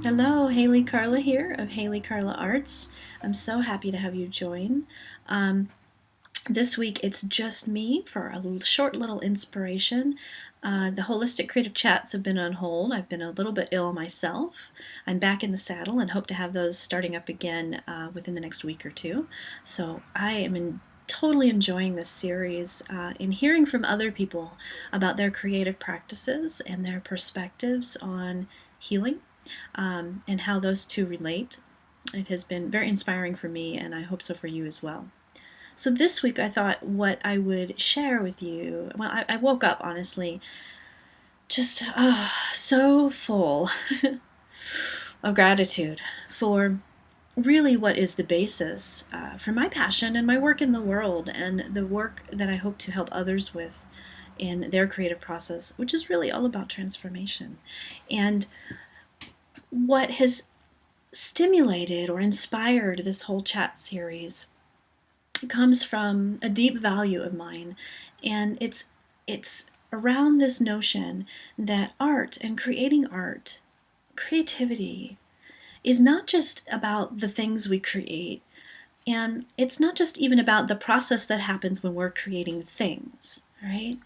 Hello, Haley Carla here of Haley Carla Arts. I'm so happy to have you join. Um, this week it's just me for a short little inspiration. The holistic creative chats have been on hold. I've been a little bit ill myself. I'm back in the saddle and hope to have those starting up again within the next week or two. So I am totally enjoying this series in hearing from other people about their creative practices and their perspectives on healing and how those two relate. It has been very inspiring for me, and I hope so for you as well. So this week I thought what I would share with you, well, I woke up honestly just so full of gratitude for really what is the basis for my passion and my work in the world and the work that I hope to help others with in their creative process, which is really all about transformation. And what has stimulated or inspired this whole chat series comes from a deep value of mine, and it's around this notion that art and creating art, creativity, is not just about the things we create, and it's not just even about the process that happens when we're creating things, right?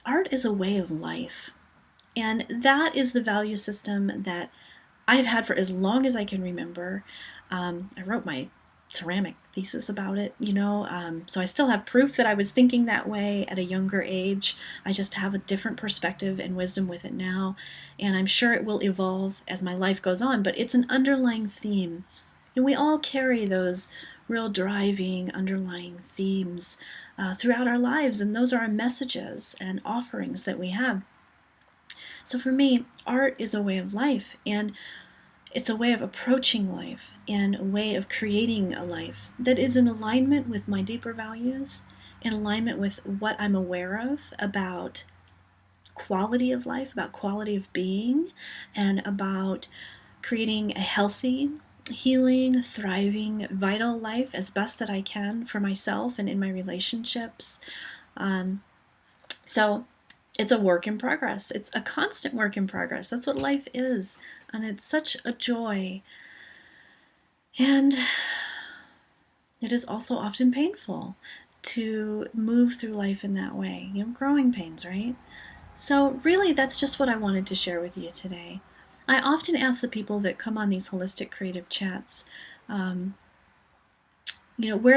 Art is a way of life, and that is the value system that I've had for as long as I can remember. I wrote my ceramic thesis about it, so I still have proof that I was thinking that way at a younger age. I just have a different perspective and wisdom with it now, and I'm sure it will evolve as my life goes on, but it's an underlying theme. And we all carry those real driving underlying themes throughout our lives, and those are our messages and offerings that we have. So for me, art is a way of life, and it's a way of approaching life and a way of creating a life that is in alignment with my deeper values, in alignment with what I'm aware of about quality of life, about quality of being, and about creating a healthy, healing, thriving, vital life as best that I can for myself and in my relationships. So it's a work in progress. It's a constant work in progress. That's what life is. And it's such a joy. And it is also often painful to move through life in that way. Growing pains, right? So really, that's just what I wanted to share with you today. I often ask the people that come on these holistic creative chats, where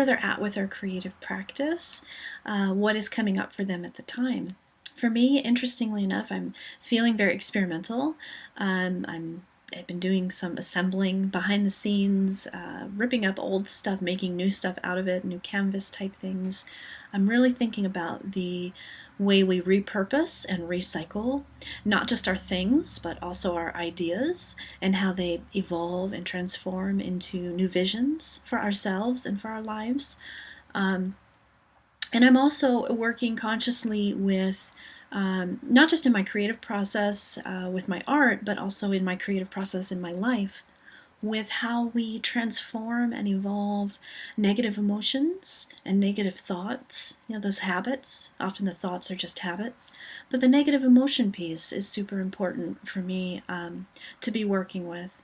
they're at with their creative practice, what is coming up for them at the time. For me, interestingly enough, I'm feeling very experimental. I've been doing some assembling behind the scenes, ripping up old stuff, making new stuff out of it, new canvas type things. I'm really thinking about the way we repurpose and recycle not just our things, but also our ideas, and how they evolve and transform into new visions for ourselves and for our lives. And I'm also working consciously with not just in my creative process with my art, but also in my creative process in my life, with how we transform and evolve negative emotions and negative thoughts, those habits. Often the thoughts are just habits, but the negative emotion piece is super important for me to be working with.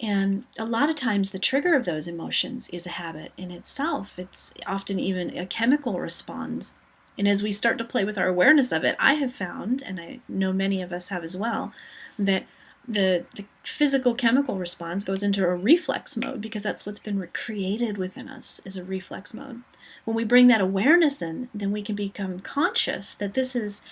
And a lot of times the trigger of those emotions is a habit in itself. It's often even a chemical response. And as we start to play with our awareness of it, I have found, and I know many of us have as well, that the physical chemical response goes into a reflex mode, because that's what's been created within us, is a reflex mode. When we bring that awareness in, then we can become conscious that this is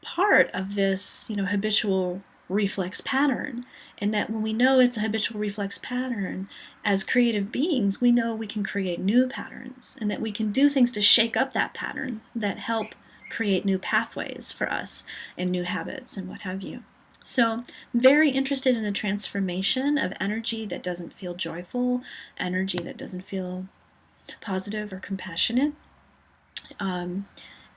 part of this, habitual reflex pattern, and that when we know it's a habitual reflex pattern, as creative beings, we know we can create new patterns, and that we can do things to shake up that pattern that help create new pathways for us and new habits and what have you. So very interested in the transformation of energy that doesn't feel joyful, energy that doesn't feel positive or compassionate.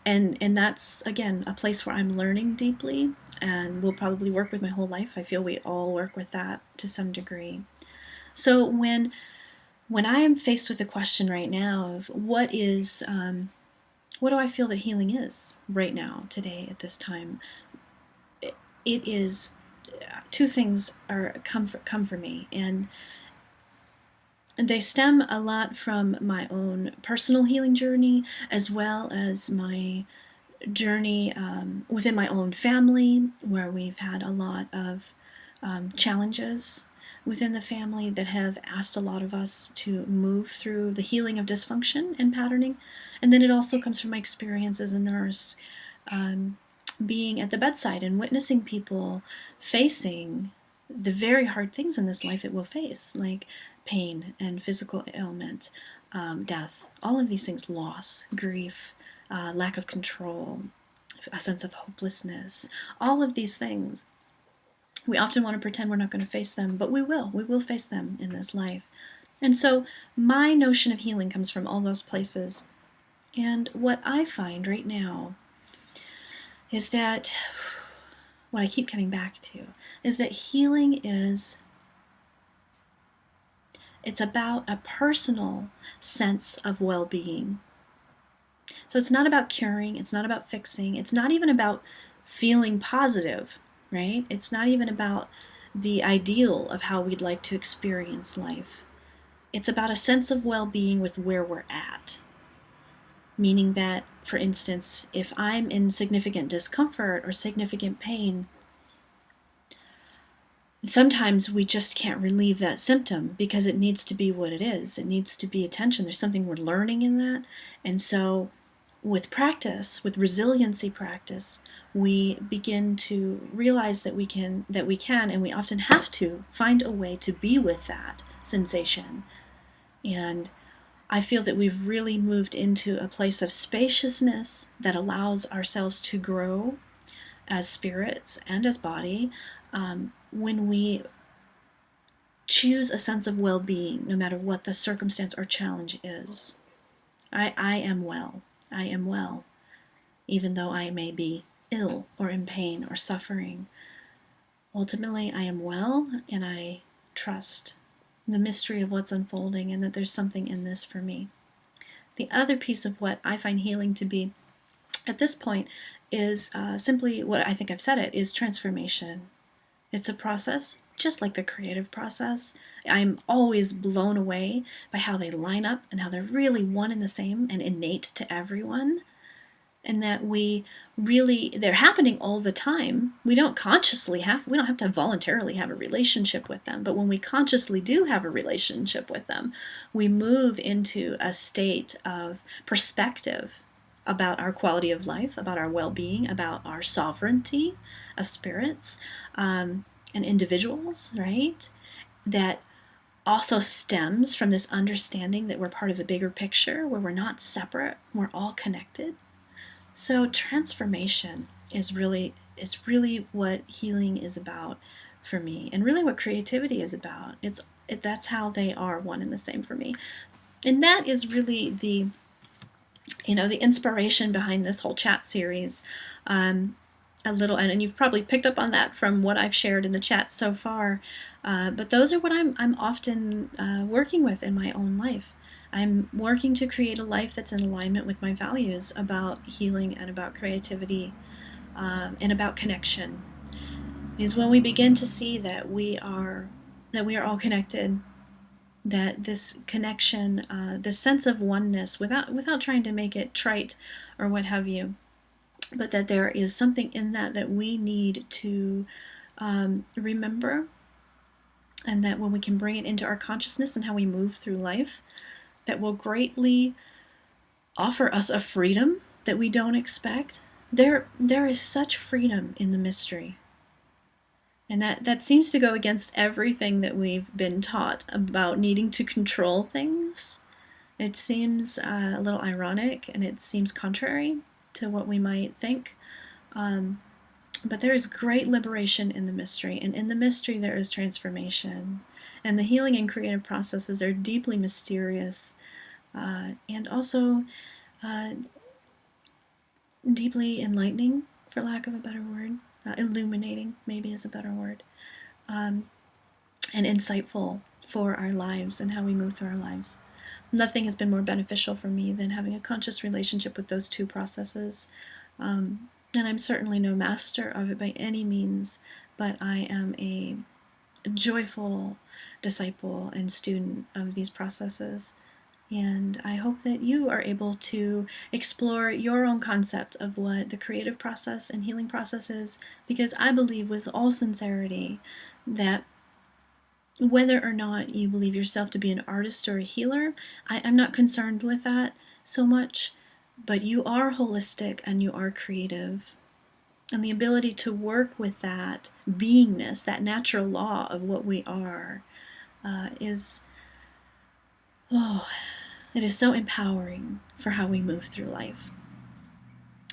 And that's, again, a place where I'm learning deeply and will probably work with my whole life. I feel we all work with that to some degree. So when I am faced with a question right now of what do I feel that healing is right now, today, at this time, it is two things are come for me, and they stem a lot from my own personal healing journey, as well as my journey within my own family, where we've had a lot of challenges within the family that have asked a lot of us to move through the healing of dysfunction and patterning. And then it also comes from my experience as a nurse, being at the bedside and witnessing people facing the very hard things in this life that we'll face, like pain and physical ailment, death, all of these things, loss, grief, lack of control, a sense of hopelessness, all of these things. We often want to pretend we're not going to face them, but we will. We will face them in this life. And so my notion of healing comes from all those places. And what I find right now is that, what I keep coming back to, is that healing it's about a personal sense of well-being. So it's not about curing, it's not about fixing, it's not even about feeling positive, right? It's not even about the ideal of how we'd like to experience life. It's about a sense of well-being with where we're at. Meaning that, for instance, if I'm in significant discomfort or significant pain, sometimes we just can't relieve that symptom because it needs to be what it is. It needs to be attention. There's something we're learning in that. And so with practice, with resiliency practice, we begin to realize that we can, and we often have to find a way to be with that sensation. And I feel that we've really moved into a place of spaciousness that allows ourselves to grow as spirits and as body when we choose a sense of well-being, no matter what the circumstance or challenge is. I am well. I am well, even though I may be ill or in pain or suffering. Ultimately, I am well, and I trust the mystery of what's unfolding and that there's something in this for me. The other piece of what I find healing to be at this point is simply what I think I've said it, is transformation. It's a process, just like the creative process. I'm always blown away by how they line up and how they're really one and the same and innate to everyone. And that they're happening all the time. We don't have to voluntarily have a relationship with them, but when we consciously do have a relationship with them, we move into a state of perspective about our quality of life, about our well-being, about our sovereignty as spirits and individuals, right? That also stems from this understanding that we're part of a bigger picture, where we're not separate, we're all connected. So transformation is really what healing is about for me, and really what creativity is about. That's how they are one and the same for me. And that is really the inspiration behind this whole chat series. A little, and you've probably picked up on that from what I've shared in the chat so far. But those are what I'm often working with in my own life. I'm working to create a life that's in alignment with my values about healing and about creativity and about connection. Because when we begin to see that we are all connected, that this connection, this sense of oneness, without trying to make it trite or what have you, but that there is something in that we need to remember, and that when we can bring it into our consciousness and how we move through life, that will greatly offer us a freedom that we don't expect. There is such freedom in the mystery. And that seems to go against everything that we've been taught about needing to control things. It seems a little ironic, and it seems contrary to what we might think. But there is great liberation in the mystery, and in the mystery there is transformation. And the healing and creative processes are deeply mysterious and also deeply enlightening, for lack of a better word. Illuminating, maybe, is a better word. And insightful for our lives and how we move through our lives. Nothing has been more beneficial for me than having a conscious relationship with those two processes. And I'm certainly no master of it by any means, but I am a joyful disciple and student of these processes. And I hope that you are able to explore your own concept of what the creative process and healing process is, because I believe with all sincerity that whether or not you believe yourself to be an artist or a healer, I'm not concerned with that so much, but you are holistic and you are creative. And the ability to work with that beingness, that natural law of what we are, is, oh, it is so empowering for how we move through life.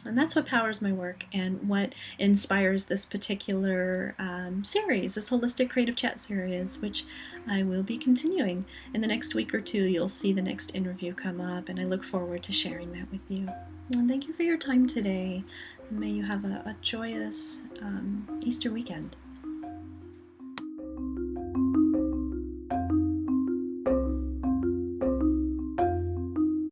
And that's what powers my work and what inspires this particular series, this Holistic Creative Chat series, which I will be continuing. In the next week or two, you'll see the next interview come up, and I look forward to sharing that with you. And thank you for your time today. May you have a joyous Easter weekend.